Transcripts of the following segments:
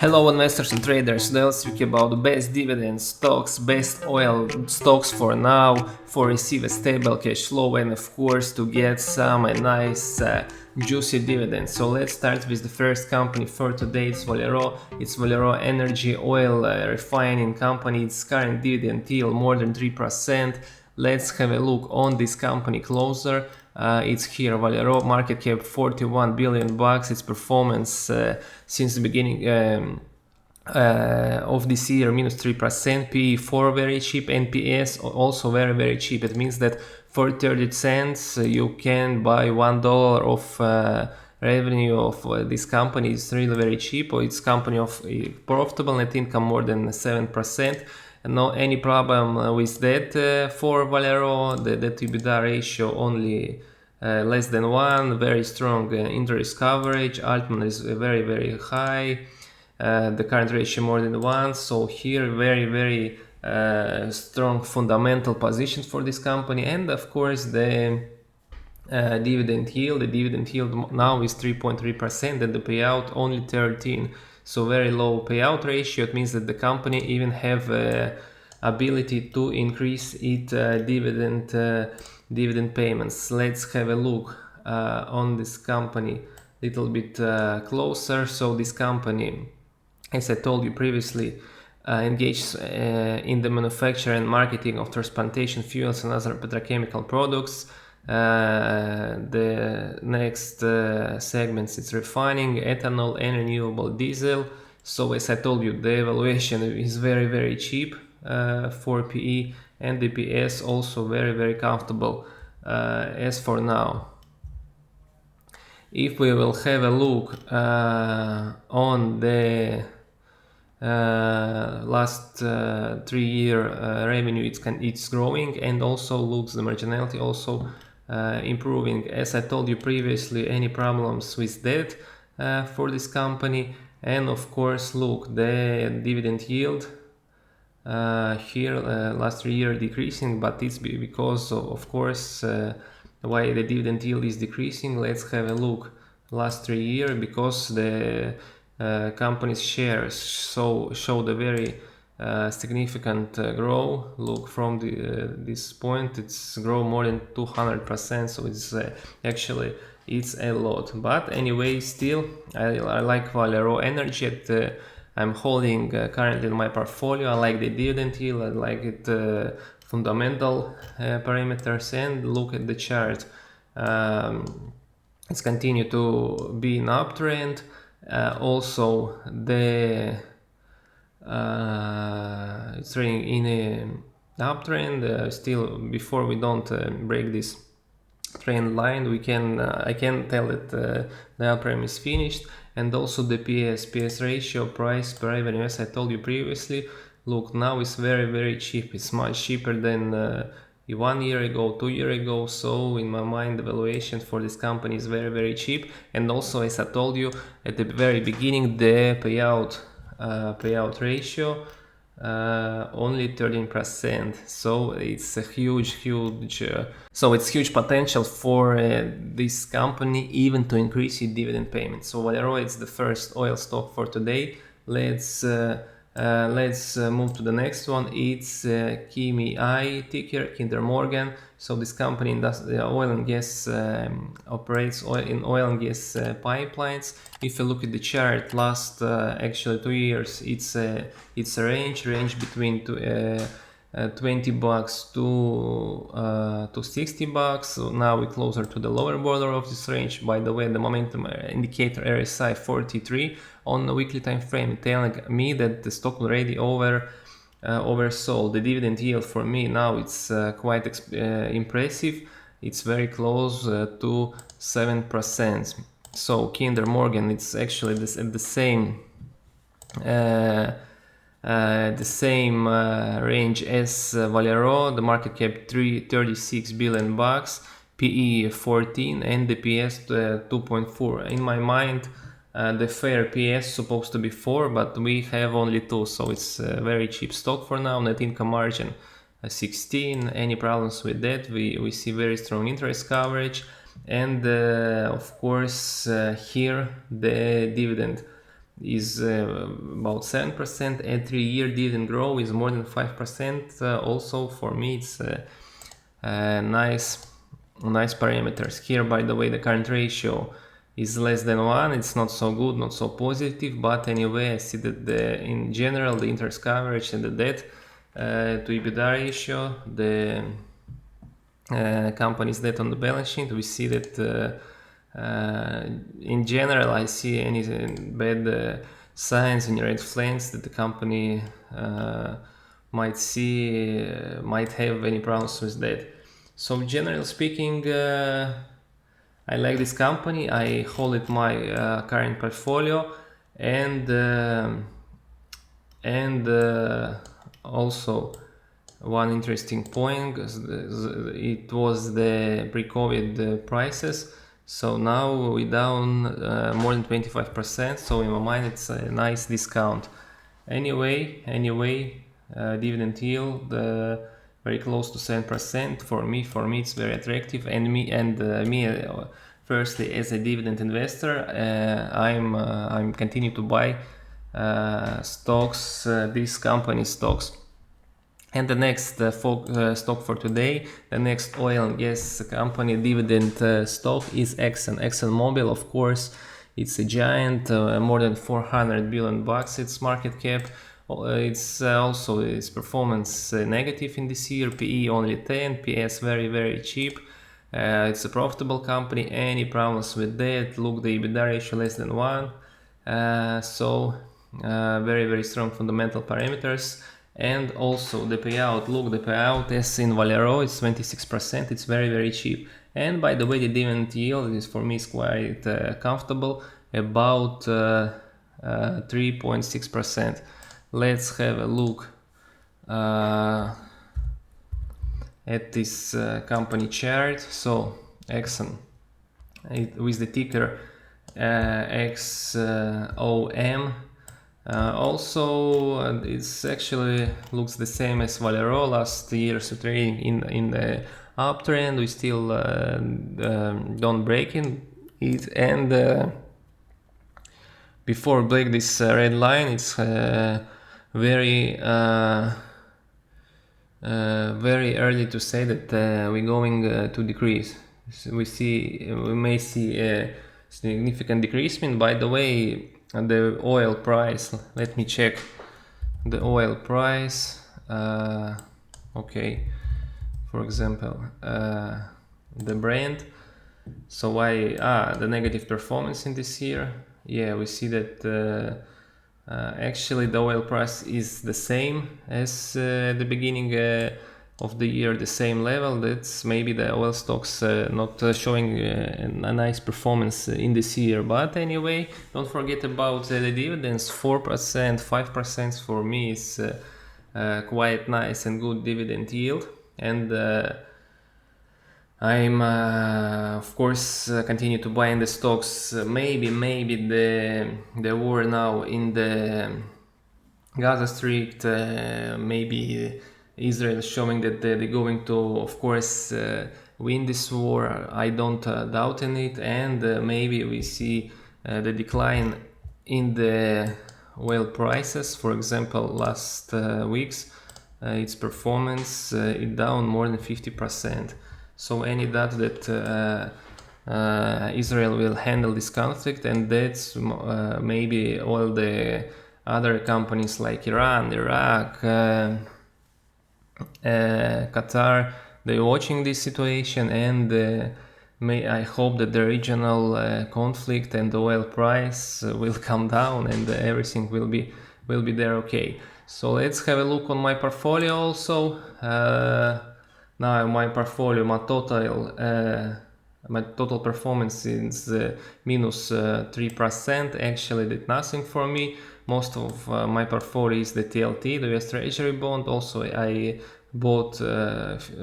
Hello investors and traders, today I'll speak about the best dividend stocks, best oil stocks for now, for receive a stable cash flow and of course to get some nice juicy dividends. So let's start with the first company for today. It's Valero. It's Valero Energy Oil Refining Company. Its current dividend yield more than 3%. Let's have a look on this company closer. It's here, Valero, market cap 41 billion bucks. Its performance since the beginning of this year minus 3%, PE4 very cheap, NPS also very cheap. It means that for 30 cents you can buy $1 of revenue of this company. Is really very cheap, or it's company of profitable, net income more than 7%. No any problem with that for Valero. The debt-to-EBITDA ratio only less than 1, very strong interest coverage. Altman is very high. The current ratio more than 1, so here very strong fundamental position for this company. And of course the dividend yield. The dividend yield now is 3.3% and the payout only 13, so very low payout ratio. It means that the company even have ability to increase its dividend payments. Let's have a look on this company little bit closer. So this company, as I told you previously, engaged in the manufacture and marketing of transportation fuels and other petrochemical products. The next segments is refining, ethanol and renewable diesel. So as I told you, the evaluation is very cheap for PE, and the PS also very comfortable as for now. If we will have a look on the last 3-year revenue, it's growing, and also looks the marginality also improving. As I told you previously, any problems with that for this company. And of course look, the dividend yield here last 3 years decreasing, but it's because of course why the dividend yield is decreasing. Let's have a look last 3 years, because the company's shares show the very significant growth. Look, from this point it's grow more than 200%, so it's actually it's a lot. But anyway, still I like Valero Energy. I'm holding currently in my portfolio. I like the dividend yield, I like it fundamental parameters, and look at the chart. It's continue to be an uptrend. Also the it's trading in a uptrend. Still, before we don't break this trend line, we can I can tell that the uptrend is finished. And also the PS ratio, price per revenue, as I told you previously, look, now it's very cheap. It's much cheaper than 1 year ago, 2 years ago. So in my mind, the valuation for this company is very cheap. And also, as I told you at the very beginning, the payout ratio only 13%. So it's a huge so it's huge potential for this company even to increase its dividend payment. So Valero is the first oil stock for today. Let's move to the next one. It's KIMI ticker, Kinder Morgan. So this company does oil and gas, operates in oil and gas pipelines. If you look at the chart, last actually 2 years, it's a range between 20 bucks to 60 bucks. So now we're closer to the lower border of this range. By the way, the momentum indicator RSI 43 on the weekly time frame, telling me that the stock already oversold. The dividend yield for me now it's quite impressive. It's very close to 7%. So Kinder Morgan, it's actually the same range as Valero. The market cap 36 billion bucks, PE 14, and the PS 2.4. In my mind, the fair PS supposed to be 4, but we have only 2, so it's a very cheap stock for now. Net income margin 16. Any problems with that? We see very strong interest coverage, and of course here the dividend is about 7%, and 3-year dividend growth is more than 5%. Also for me it's nice parameters. Here, by the way, the current ratio is less than 1. It's not so good, not so positive, but anyway, I see that in general the interest coverage and the debt to EBITDA ratio, the company's debt on the balance sheet, we see that in general I see any bad signs, any red flags that the company might have any problems with that. So generally speaking, I like this company. I hold it my current portfolio, and also one interesting point, it was the pre-COVID prices. So now we down more than 25%. So in my mind, it's a nice discount. Anyway, dividend yield very close to 7%. For me, it's very attractive. And me, firstly, as a dividend investor, I'm continue to buy stocks, these company stocks. And the next stock for today, the next oil and gas company dividend stock is Exxon. ExxonMobil, of course, it's a giant, more than 400 billion bucks its market cap. It's also its performance negative in this year. PE only 10, PS very cheap. It's a profitable company. Any problems with that? Look, the EBITDA ratio less than 1. So very strong fundamental parameters. And also the payout, look, the payout is in Valero, it's 26%, it's very cheap. And by the way, the dividend yield is for me is quite comfortable, about 3.6%. Let's have a look at this company chart. So Exxon, with the ticker XOM. Also, it's actually looks the same as Valero. Last year's trading in the uptrend. We still don't break it. And before break this red line, it's very early to say that we're going to decrease. So we may see a significant decreasement. By the way, the oil price, let me check the oil price. Okay, for example, the Brent. So why the negative performance in this year? Yeah, we see that actually the oil price is the same as the beginning of the year, the same level. That's maybe the oil stocks not showing a nice performance in this year. But anyway, don't forget about the dividends. 4%, 5% for me is quite nice and good dividend yield. And I'm of course continue to buy in the stocks. Maybe the war now in the Gaza Strip, maybe Israel showing that they're going to, of course, win this war. I don't doubt in it, and maybe we see the decline in the oil prices. For example, last weeks, its performance is down more than 50%. So any doubt that Israel will handle this conflict, and that's maybe all the other companies like Iran, Iraq, Qatar, they're watching this situation, and I hope that the regional conflict and the oil price will come down, and everything will be there okay. So let's have a look on my portfolio also. Now my portfolio, my total performance is minus 3%. Actually did nothing for me. Most of my portfolio is the TLT, the US Treasury bond. Also I bought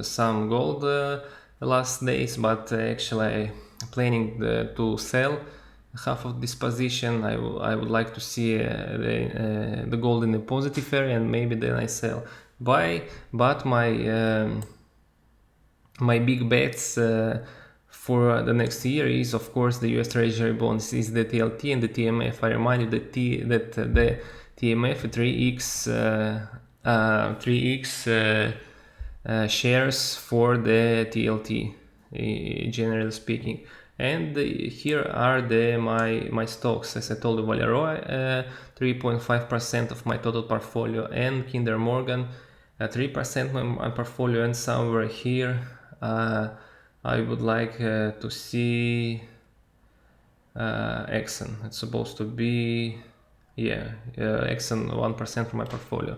some gold last days, but actually I'm planning to sell half of this position. I would like to see the gold in the positive area, and maybe then I sell. But my big bets for the next year is of course the US Treasury bonds, is the TLT and the TMF. I remind you that the TMF 3x shares for the TLT, generally speaking. And here are my stocks. As I told you, Valero, 3.5% of my total portfolio, and Kinder Morgan, 3% of my portfolio. And somewhere here I would like to see Exxon. It's supposed to be, yeah, Exxon, 1% from my portfolio.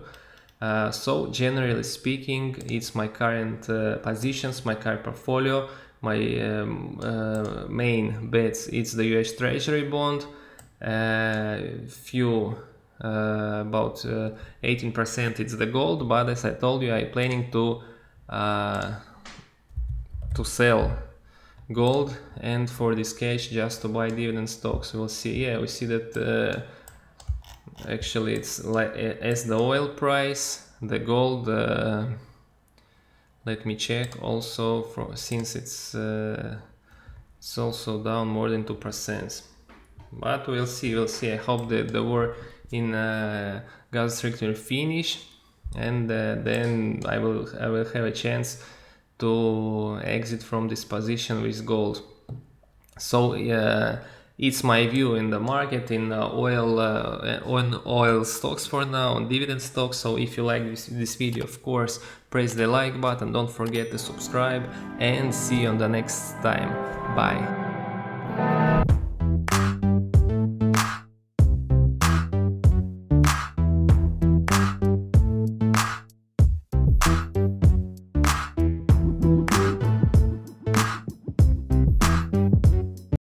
So generally speaking, it's my current positions, my current portfolio. My main bets, it's the US Treasury bond, few about 18% it's the gold, but as I told you, I'm planning to sell gold, and for this cash just to buy dividend stocks. We'll see. Yeah, we see that actually it's like as the oil price, the gold, let me check also, since it's also down more than 2%, but we'll see. I hope that the war in Gaza Strip will finish, and then I will have a chance to exit from this position with gold. So it's my view in the market, in on oil stocks for now, on dividend stocks. So if you like this video, of course, press the like button, don't forget to subscribe, and see you on the next time. Bye.